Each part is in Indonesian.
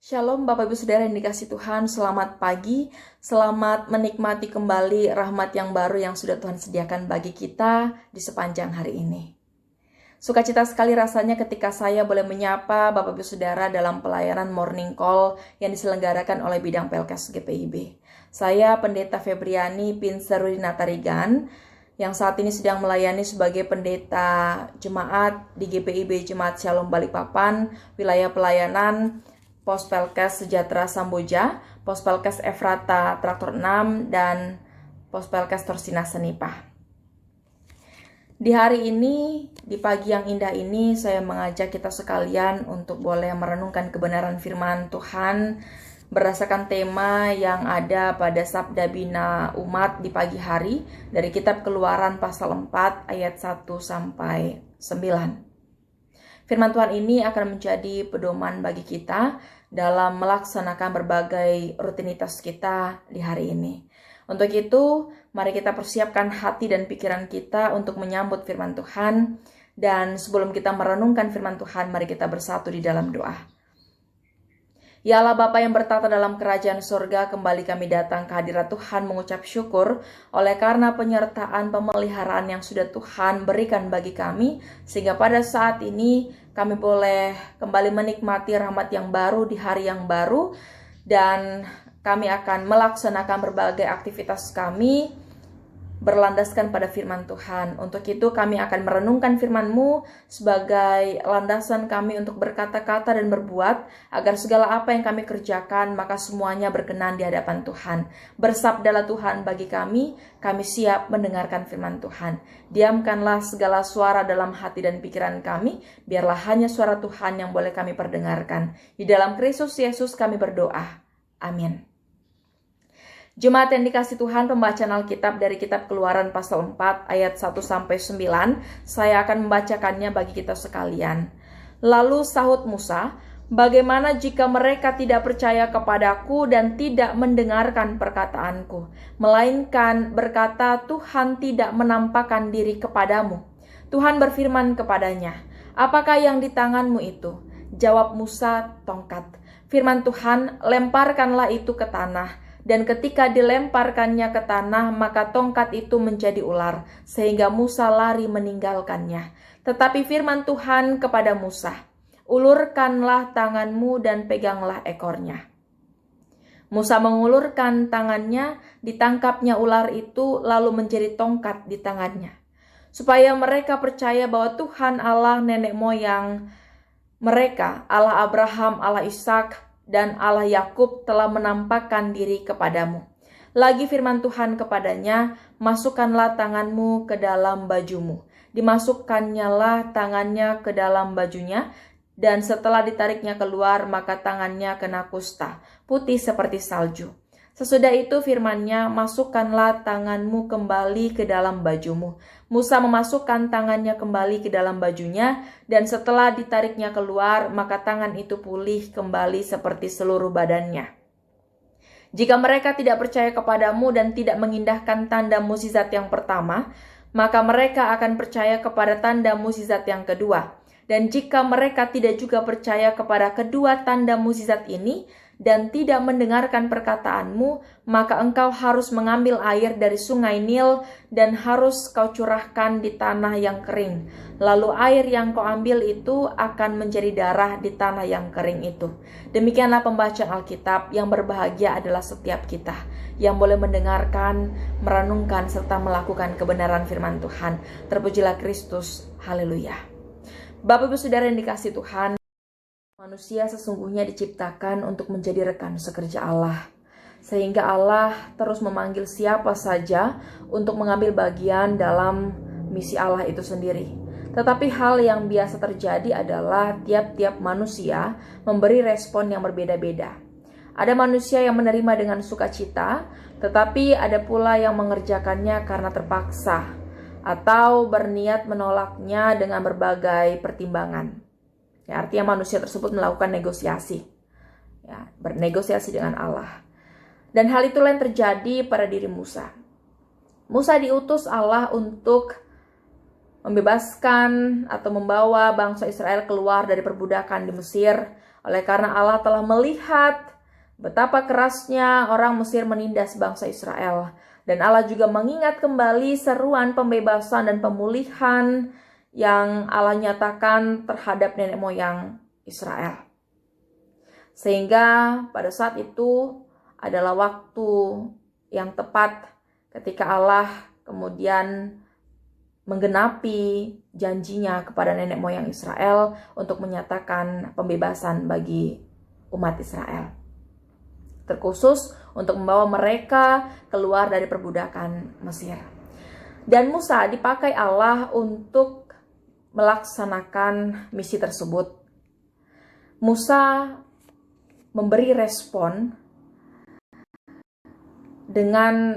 Shalom Bapak Ibu Saudara yang dikasih Tuhan, selamat pagi, selamat menikmati kembali rahmat yang baru yang sudah Tuhan sediakan bagi kita di sepanjang hari ini. Sukacita sekali rasanya ketika saya boleh menyapa Bapak Ibu Saudara dalam pelayanan Morning Call yang diselenggarakan oleh bidang Pelkes GPIB. Saya Pendeta Febriani Pinserudi Natarigan, yang saat ini sedang melayani sebagai pendeta jemaat di GPIB Jemaat Shalom Balikpapan, wilayah pelayanan Pos Pelkes Sejahtera Samboja, Pos Pelkes Efrata Traktor 6, dan Pos Pelkes Torsina Senipah. Di hari ini, di pagi yang indah ini, saya mengajak kita sekalian untuk boleh merenungkan kebenaran firman Tuhan berdasarkan tema yang ada pada Sabda Bina Umat di pagi hari dari kitab Keluaran pasal 4 ayat 1 sampai 9. Firman Tuhan ini akan menjadi pedoman bagi kita dalam melaksanakan berbagai rutinitas kita di hari ini. Untuk itu, mari kita persiapkan hati dan pikiran kita untuk menyambut firman Tuhan. Dan sebelum kita merenungkan firman Tuhan, mari kita bersatu di dalam doa. Ya Allah Bapa yang bertata dalam kerajaan surga, kembali kami datang ke hadirat Tuhan mengucap syukur oleh karena penyertaan pemeliharaan yang sudah Tuhan berikan bagi kami, sehingga pada saat ini kami boleh kembali menikmati rahmat yang baru di hari yang baru, dan kami akan melaksanakan berbagai aktivitas kami berlandaskan pada firman Tuhan. Untuk itu kami akan merenungkan firman-Mu sebagai landasan kami untuk berkata-kata dan berbuat, agar segala apa yang kami kerjakan, maka semuanya berkenan di hadapan Tuhan. Bersabdalah Tuhan bagi kami siap mendengarkan firman Tuhan. Diamkanlah segala suara dalam hati dan pikiran kami, biarlah hanya suara Tuhan yang boleh kami perdengarkan. Di dalam Kristus Yesus kami berdoa. Amin. Jemaat yang dikasih Tuhan, pembacaan Alkitab dari kitab Keluaran pasal 4 ayat 1 sampai 9. Saya akan membacakannya bagi kita sekalian. Lalu sahut Musa, "Bagaimana jika mereka tidak percaya kepadaku dan tidak mendengarkan perkataanku, melainkan berkata, Tuhan tidak menampakkan diri kepadamu?" Tuhan berfirman kepadanya, "Apakah yang di tanganmu itu?" Jawab Musa, "Tongkat." Firman Tuhan, "Lemparkanlah itu ke tanah." Dan ketika dilemparkannya ke tanah, maka tongkat itu menjadi ular, sehingga Musa lari meninggalkannya. Tetapi firman Tuhan kepada Musa, "Ulurkanlah tanganmu dan peganglah ekornya." Musa mengulurkan tangannya, ditangkapnya ular itu, lalu menjadi tongkat di tangannya. Supaya mereka percaya bahwa Tuhan Allah nenek moyang mereka, Allah Abraham, Allah Ishak, dan Allah Yakub telah menampakkan diri kepadamu. Lagi firman Tuhan kepadanya, "Masukkanlah tanganmu ke dalam bajumu." Dimasukkannya tangannya ke dalam bajunya, dan setelah ditariknya keluar, maka tangannya kena kusta, putih seperti salju. Sesudah itu firman-Nya, "Masukkanlah tanganmu kembali ke dalam bajumu." Musa memasukkan tangannya kembali ke dalam bajunya, dan setelah ditariknya keluar, maka tangan itu pulih kembali seperti seluruh badannya. Jika mereka tidak percaya kepadamu dan tidak mengindahkan tanda mukjizat yang pertama, maka mereka akan percaya kepada tanda mukjizat yang kedua. Dan jika mereka tidak juga percaya kepada kedua tanda mukjizat ini, dan tidak mendengarkan perkataanmu, maka engkau harus mengambil air dari sungai Nil dan harus kau curahkan di tanah yang kering. Lalu air yang kau ambil itu akan menjadi darah di tanah yang kering itu. Demikianlah pembacaan Alkitab. Yang berbahagia adalah setiap kita yang boleh mendengarkan, merenungkan, serta melakukan kebenaran firman Tuhan. Terpujilah Kristus. Haleluya. Bapak Ibu Saudara yang dikasih Tuhan, manusia sesungguhnya diciptakan untuk menjadi rekan sekerja Allah. Sehingga Allah terus memanggil siapa saja untuk mengambil bagian dalam misi Allah itu sendiri. Tetapi hal yang biasa terjadi adalah tiap-tiap manusia memberi respon yang berbeda-beda. Ada manusia yang menerima dengan sukacita, tetapi ada pula yang mengerjakannya karena terpaksa, atau berniat menolaknya dengan berbagai pertimbangan. Ya, artinya manusia tersebut melakukan negosiasi, ya, bernegosiasi dengan Allah. Dan hal itulah yang terjadi pada diri Musa. Musa diutus Allah untuk membebaskan atau membawa bangsa Israel keluar dari perbudakan di Mesir Oleh karena Allah telah melihat betapa kerasnya orang Mesir menindas bangsa Israel. Dan Allah juga mengingat kembali seruan pembebasan dan pemulihan yang Allah nyatakan terhadap nenek moyang Israel. Sehingga pada saat itu adalah waktu yang tepat ketika Allah kemudian menggenapi janjinya kepada nenek moyang Israel untuk menyatakan pembebasan bagi umat Israel. Terkhusus untuk membawa mereka keluar dari perbudakan Mesir. Dan Musa dipakai Allah untuk melaksanakan misi tersebut. Musa memberi respon dengan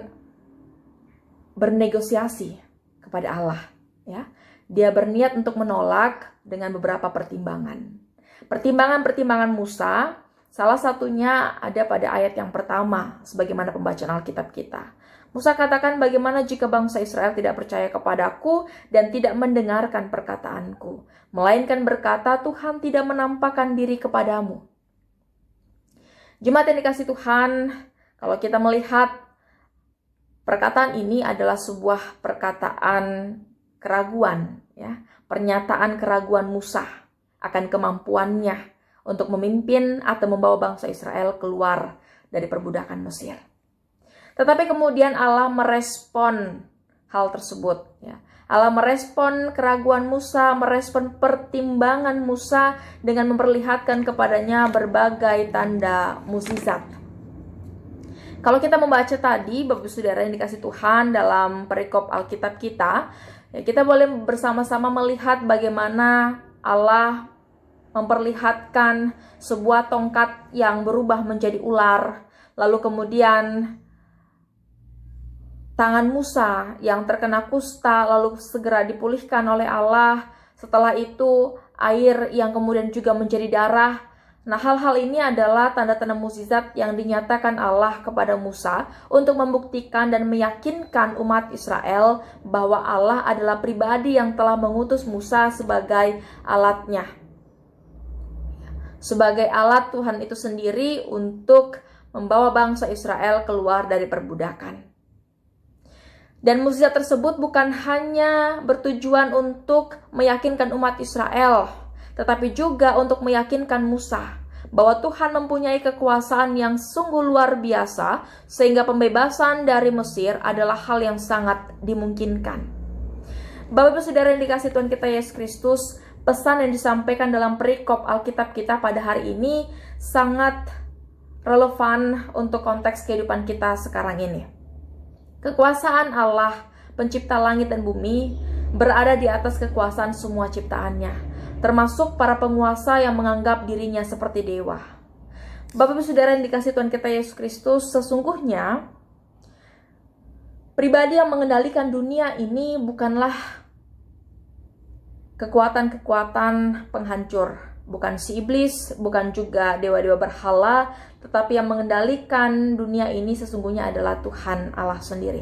bernegosiasi kepada Allah, ya. Dia berniat untuk menolak dengan beberapa pertimbangan. Pertimbangan Musa, salah satunya ada pada ayat yang pertama, sebagaimana pembacaan Alkitab kita. Musa katakan, bagaimana jika bangsa Israel tidak percaya kepadaku dan tidak mendengarkan perkataanku, melainkan berkata, Tuhan tidak menampakkan diri kepadamu. Jemaat yang dikasihi Tuhan, kalau kita melihat perkataan ini adalah sebuah perkataan keraguan, ya, pernyataan keraguan Musa akan kemampuannya untuk memimpin atau membawa bangsa Israel keluar dari perbudakan Mesir. Tetapi kemudian Allah merespon hal tersebut. Ya. Allah merespon keraguan Musa, merespon pertimbangan Musa dengan memperlihatkan kepadanya berbagai tanda mukjizat. Kalau kita membaca tadi, Bapak Saudara yang dikasih Tuhan dalam perikop Alkitab kita, ya, kita boleh bersama-sama melihat bagaimana Allah memperlihatkan sebuah tongkat yang berubah menjadi ular. Lalu kemudian tangan Musa yang terkena kusta lalu segera dipulihkan oleh Allah. Setelah itu air yang kemudian juga menjadi darah. Nah, hal-hal ini adalah tanda-tanda mukjizat yang dinyatakan Allah kepada Musa untuk membuktikan dan meyakinkan umat Israel bahwa Allah adalah pribadi yang telah mengutus Musa sebagai alatnya. Sebagai alat Tuhan itu sendiri untuk membawa bangsa Israel keluar dari perbudakan. Dan mukjizat tersebut bukan hanya bertujuan untuk meyakinkan umat Israel, tetapi juga untuk meyakinkan Musa bahwa Tuhan mempunyai kekuasaan yang sungguh luar biasa, sehingga pembebasan dari Mesir adalah hal yang sangat dimungkinkan. Bapak Ibu Saudara yang dikasihi Tuhan kita Yesus Kristus, pesan yang disampaikan dalam perikop Alkitab kita pada hari ini sangat relevan untuk konteks kehidupan kita sekarang ini. Kekuasaan Allah, pencipta langit dan bumi, berada di atas kekuasaan semua ciptaannya, termasuk para penguasa yang menganggap dirinya seperti dewa. Bapak Ibu Saudara yang dikasihi Tuhan kita Yesus Kristus, sesungguhnya pribadi yang mengendalikan dunia ini bukanlah kekuatan-kekuatan penghancur, bukan si iblis, bukan juga dewa-dewa berhala, tetapi yang mengendalikan dunia ini sesungguhnya adalah Tuhan Allah sendiri.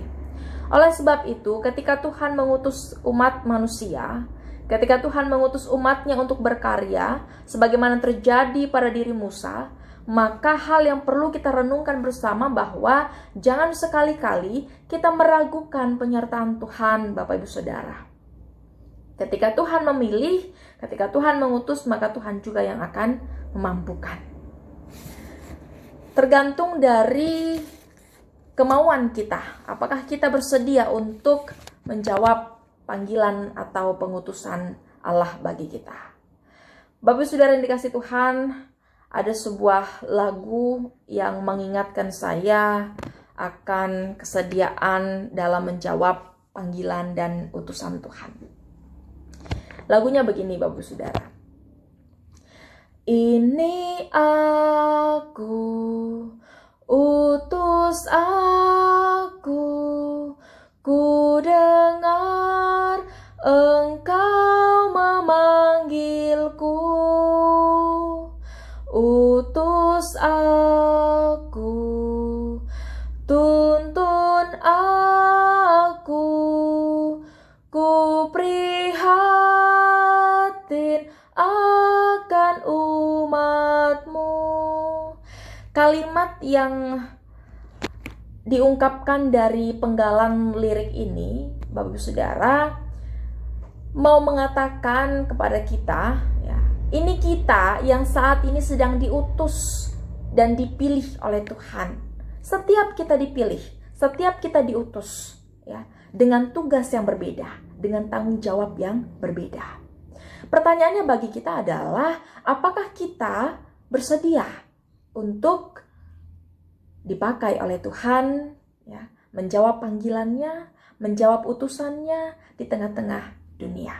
Oleh sebab itu, ketika Tuhan mengutus umat manusia, ketika Tuhan mengutus umatnya untuk berkarya, sebagaimana terjadi pada diri Musa, maka hal yang perlu kita renungkan bersama bahwa jangan sekali-kali kita meragukan penyertaan Tuhan, Bapak Ibu Saudara. Ketika Tuhan memilih, ketika Tuhan mengutus, maka Tuhan juga yang akan memampukan. Tergantung dari kemauan kita. Apakah kita bersedia untuk menjawab panggilan atau pengutusan Allah bagi kita. Bapak Saudara yang dikasihi Tuhan, ada sebuah lagu yang mengingatkan saya akan kesediaan dalam menjawab panggilan dan utusan Tuhan. Lagunya begini, Bapak Saudara. Ini aku, utus aku, ku dengar Engkau memanggilku. Utus aku, tuntun aku, ku prihatin akan umat yang diungkapkan dari penggalan lirik ini, Bapak Ibu Saudara, mau mengatakan kepada kita, ya, ini kita yang saat ini sedang diutus dan dipilih oleh Tuhan. Setiap kita dipilih, setiap kita diutus, ya, dengan tugas yang berbeda, dengan tanggung jawab yang berbeda. Pertanyaannya bagi kita adalah, apakah kita bersedia untuk dipakai oleh Tuhan, ya, menjawab panggilannya, menjawab utusannya di tengah-tengah dunia.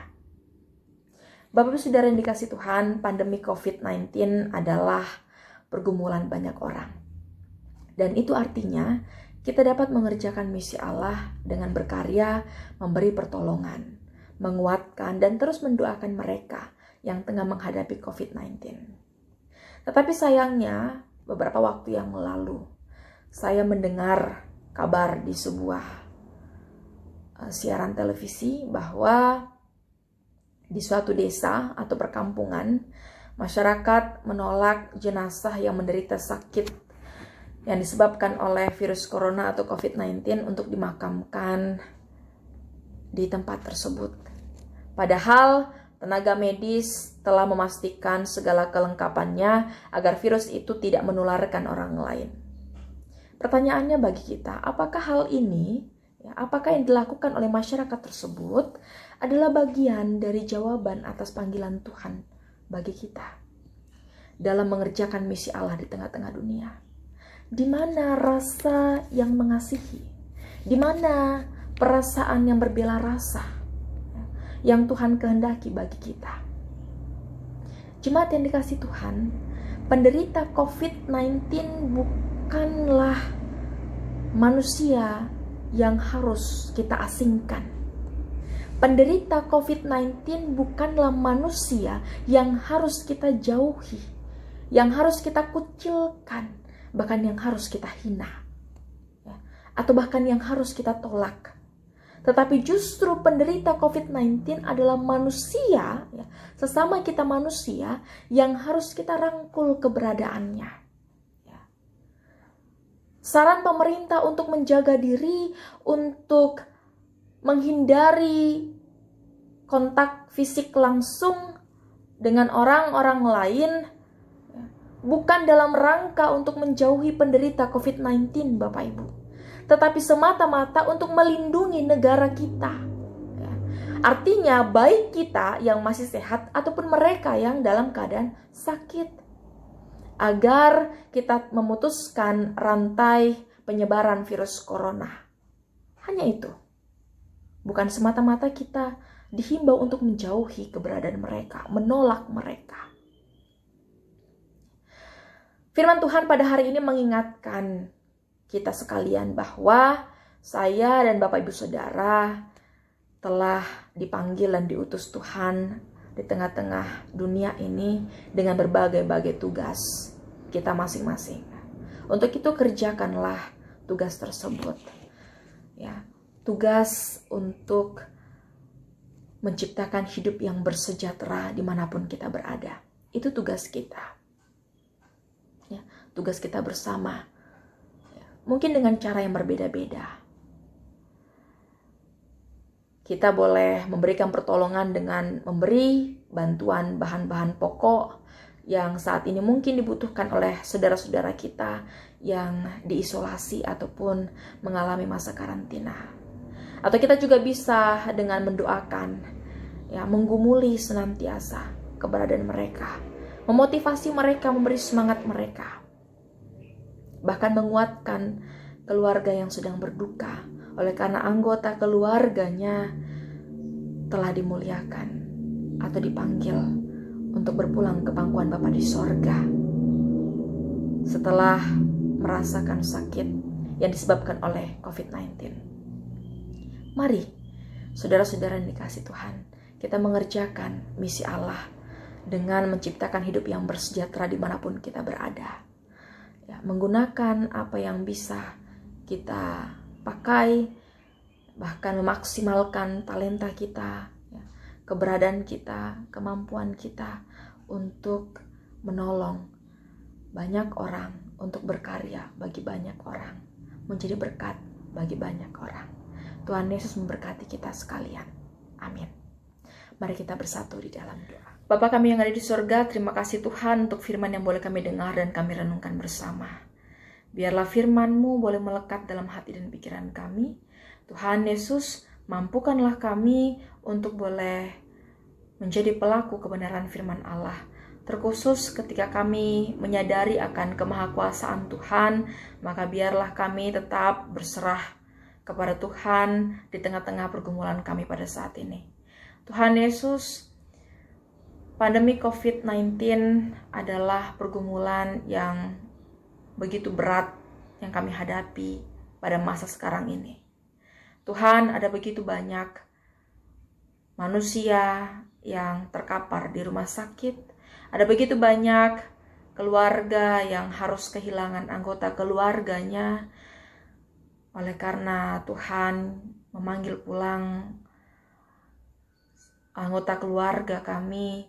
Bapak Ibu Saudara yang dikasih Tuhan, pandemi COVID-19 adalah pergumulan banyak orang. Dan itu artinya kita dapat mengerjakan misi Allah dengan berkarya, memberi pertolongan, menguatkan, dan terus mendoakan mereka yang tengah menghadapi COVID-19. Tetapi sayangnya, beberapa waktu yang lalu, saya mendengar kabar di sebuah siaran televisi bahwa di suatu desa atau perkampungan, masyarakat menolak jenazah yang menderita sakit yang disebabkan oleh virus corona atau COVID-19 untuk dimakamkan di tempat tersebut. Padahal tenaga medis telah memastikan segala kelengkapannya agar virus itu tidak menularkan orang lain. Pertanyaannya bagi kita, apakah hal ini, ya, apakah yang dilakukan oleh masyarakat tersebut adalah bagian dari jawaban atas panggilan Tuhan bagi kita dalam mengerjakan misi Allah di tengah-tengah dunia? Di mana rasa yang mengasihi? Di mana perasaan yang berbela rasa yang Tuhan kehendaki bagi kita? Jemaat yang dikasih Tuhan, penderita COVID-19 bukanlah manusia yang harus kita asingkan. Penderita COVID-19 bukanlah manusia yang harus kita jauhi, yang harus kita kucilkan, bahkan yang harus kita hina, ya, atau bahkan yang harus kita tolak. Tetapi justru penderita COVID-19 adalah manusia, ya, sesama kita manusia yang harus kita rangkul keberadaannya. Saran pemerintah untuk menjaga diri, untuk menghindari kontak fisik langsung dengan orang-orang lain, bukan dalam rangka untuk menjauhi penderita COVID-19, Bapak Ibu, tetapi semata-mata untuk melindungi negara kita. Artinya baik kita yang masih sehat ataupun mereka yang dalam keadaan sakit, agar kita memutuskan rantai penyebaran virus corona. Hanya itu. Bukan semata-mata kita dihimbau untuk menjauhi keberadaan mereka, menolak mereka. Firman Tuhan pada hari ini mengingatkan kita sekalian bahwa saya dan Bapak Ibu Saudara telah dipanggil dan diutus Tuhan di tengah-tengah dunia ini dengan berbagai-bagai tugas kita masing-masing. Untuk itu kerjakanlah tugas tersebut. Ya, tugas untuk menciptakan hidup yang bersejahtera dimanapun kita berada. Itu tugas kita. Ya, tugas kita bersama. Ya, mungkin dengan cara yang berbeda-beda. Kita boleh memberikan pertolongan dengan memberi bantuan bahan-bahan pokok yang saat ini mungkin dibutuhkan oleh saudara-saudara kita yang diisolasi ataupun mengalami masa karantina. Atau kita juga bisa dengan mendoakan, ya, menggumuli senantiasa keberadaan mereka, memotivasi mereka, memberi semangat mereka, bahkan menguatkan keluarga yang sedang berduka oleh karena anggota keluarganya telah dimuliakan atau dipanggil untuk berpulang ke pangkuan Bapa di sorga setelah merasakan sakit yang disebabkan oleh COVID-19. Mari, saudara-saudara yang dikasih Tuhan, kita mengerjakan misi Allah dengan menciptakan hidup yang bersejahtera dimanapun kita berada. Ya, menggunakan apa yang bisa kita pakai, bahkan memaksimalkan talenta kita, ya, keberadaan kita, kemampuan kita untuk menolong banyak orang, untuk berkarya bagi banyak orang, menjadi berkat bagi banyak orang. Tuhan Yesus memberkati kita sekalian. Amin. Mari kita bersatu di dalam doa. Bapa kami yang ada di surga, terima kasih Tuhan untuk firman yang boleh kami dengar dan kami renungkan bersama. Biarlah firman-Mu boleh melekat dalam hati dan pikiran kami. Tuhan Yesus, mampukanlah kami untuk boleh menjadi pelaku kebenaran firman Allah. Terkhusus ketika kami menyadari akan kemahakuasaan Tuhan, maka biarlah kami tetap berserah kepada Tuhan di tengah-tengah pergumulan kami pada saat ini. Tuhan Yesus, pandemi COVID-19 adalah pergumulan yang begitu berat yang kami hadapi pada masa sekarang ini. Tuhan, ada begitu banyak manusia yang terkapar di rumah sakit. Ada begitu banyak keluarga yang harus kehilangan anggota keluarganya. Oleh karena Tuhan memanggil pulang anggota keluarga kami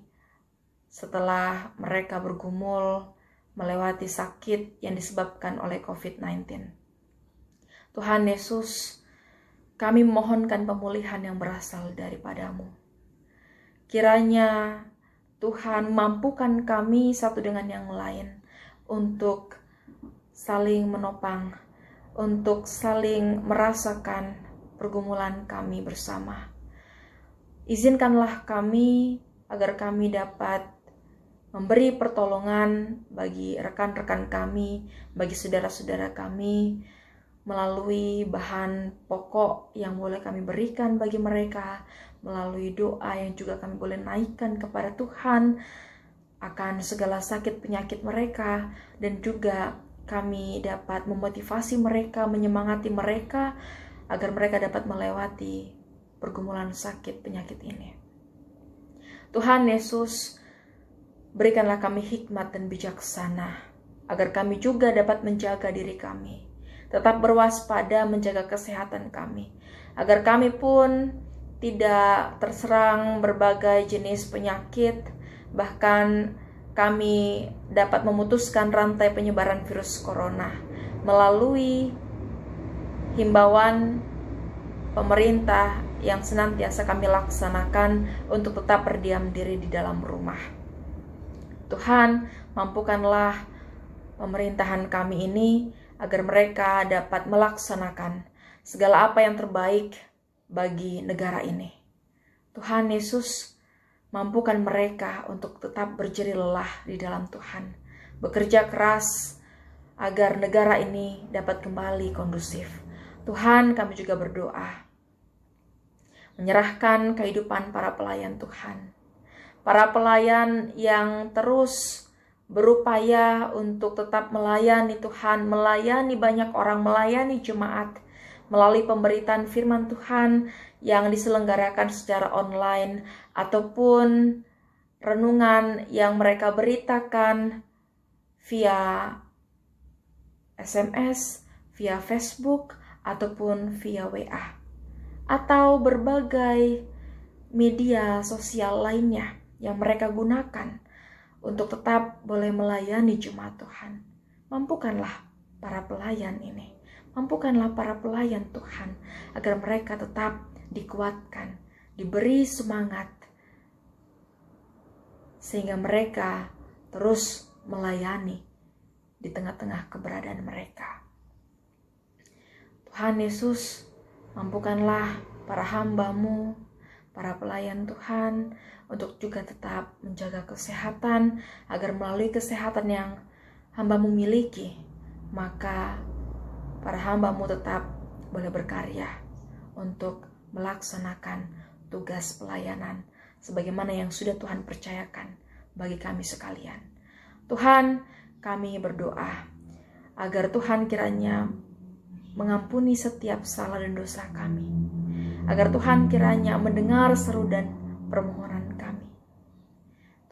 setelah mereka bergumul melewati sakit yang disebabkan oleh COVID-19. Tuhan Yesus, kami memohonkan pemulihan yang berasal daripada-Mu. Kiranya Tuhan mampukan kami satu dengan yang lain untuk saling menopang, untuk saling merasakan pergumulan kami bersama. Izinkanlah kami agar kami dapat memberi pertolongan bagi rekan-rekan kami, bagi saudara-saudara kami, melalui bahan pokok yang boleh kami berikan bagi mereka, melalui doa yang juga kami boleh naikkan kepada Tuhan akan segala sakit penyakit mereka, dan juga kami dapat memotivasi mereka, menyemangati mereka agar mereka dapat melewati pergumulan sakit penyakit ini. Tuhan Yesus, berikanlah kami hikmat dan bijaksana, agar kami juga dapat menjaga diri kami, tetap berwaspada menjaga kesehatan kami, agar kami pun tidak terserang berbagai jenis penyakit, bahkan kami dapat memutuskan rantai penyebaran virus corona melalui himbauan pemerintah yang senantiasa kami laksanakan untuk tetap berdiam diri di dalam rumah. Tuhan, mampukanlah pemerintahan kami ini agar mereka dapat melaksanakan segala apa yang terbaik bagi negara ini. Tuhan Yesus, mampukan mereka untuk tetap berjerih lelah di dalam Tuhan, bekerja keras agar negara ini dapat kembali kondusif. Tuhan, kami juga berdoa, menyerahkan kehidupan para pelayan Tuhan, para pelayan yang terus berupaya untuk tetap melayani Tuhan, melayani banyak orang, melayani jemaat melalui pemberitaan firman Tuhan yang diselenggarakan secara online ataupun renungan yang mereka beritakan via SMS, via Facebook, ataupun via WA, atau berbagai media sosial lainnya yang mereka gunakan untuk tetap boleh melayani jemaat Tuhan. Mampukanlah para pelayan ini, mampukanlah para pelayan Tuhan agar mereka tetap dikuatkan, diberi semangat, sehingga mereka terus melayani di tengah-tengah keberadaan mereka. Tuhan Yesus, mampukanlah para hamba-Mu, para pelayan Tuhan, untuk juga tetap menjaga kesehatan, agar melalui kesehatan yang hamba-Mu miliki, maka para hamba-Mu tetap boleh berkarya untuk melaksanakan tugas pelayanan sebagaimana yang sudah Tuhan percayakan bagi kami sekalian. Tuhan, kami berdoa agar Tuhan kiranya mengampuni setiap salah dan dosa kami, agar Tuhan kiranya mendengar seru dan permohonan kami.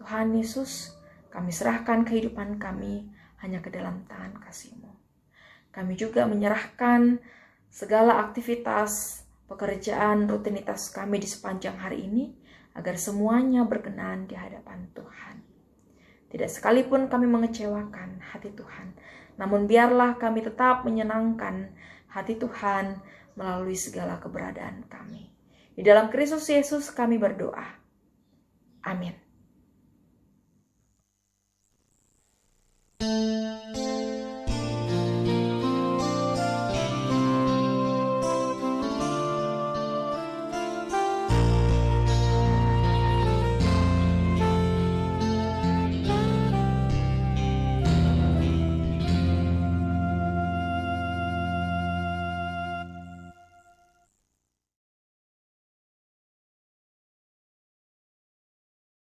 Tuhan Yesus, kami serahkan kehidupan kami hanya ke dalam tangan kasih-Mu. Kami juga menyerahkan segala aktivitas, pekerjaan, rutinitas kami di sepanjang hari ini, agar semuanya berkenan di hadapan Tuhan. Tidak sekalipun kami mengecewakan hati Tuhan, namun biarlah kami tetap menyenangkan hati Tuhan melalui segala keberadaan kami. Di dalam Kristus Yesus kami berdoa. Amin.